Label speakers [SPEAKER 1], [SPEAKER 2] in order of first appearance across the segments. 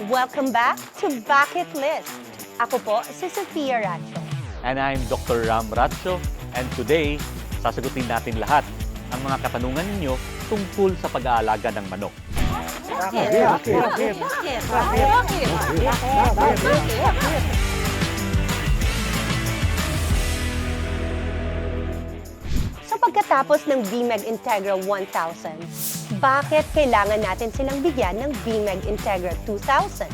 [SPEAKER 1] Welcome back to Bucket List. Ako po si Sofia Racho.
[SPEAKER 2] And I'm Dr. Ram Ratcho. And today, sasagutin natin lahat ang mga katanungan ninyo tungkol sa pag-aalaga ng manok.
[SPEAKER 1] So pagkatapos ng BMEG Integra 1000, bakit kailangan natin silang bigyan ng BMEG Integra 2000?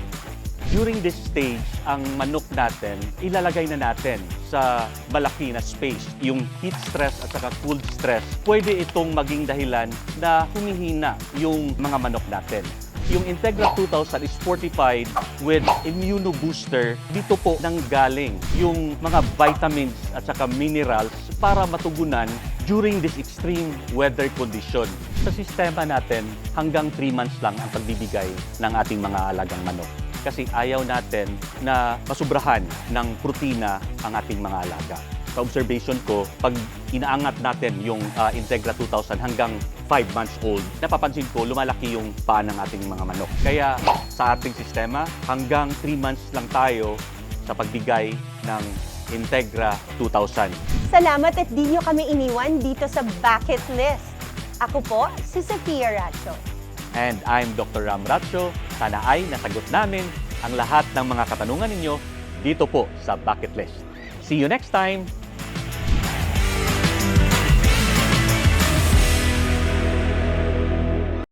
[SPEAKER 2] During this stage, ang manok natin, ilalagay na natin sa malaki na space. Yung heat stress at saka cold stress, pwede itong maging dahilan na humihina yung mga manok natin. Yung Integra 2000 is fortified with immunobooster. Dito po nang galing yung mga vitamins at saka minerals para matugunan during this extreme weather condition. Sa sistema natin, hanggang 3 months lang ang pagbibigay ng ating mga alagang manok. Kasi ayaw natin na masubrahan ng protina ang ating mga alaga. Sa observation ko, pag inaangat natin yung Integra 2000 hanggang 5 months old, napapansin ko lumalaki yung paa ng ating mga manok. Kaya sa ating sistema, hanggang 3 months lang tayo sa pagbigay ng Integra 2000.
[SPEAKER 1] Salamat at di nyo kami iniwan dito sa Bucket List. Ako po si Sofia Racho.
[SPEAKER 2] And I'm Dr. Ram Ratcho. Sana ay nasagot namin ang lahat ng mga katanungan ninyo dito po sa Bucket List. See you next time!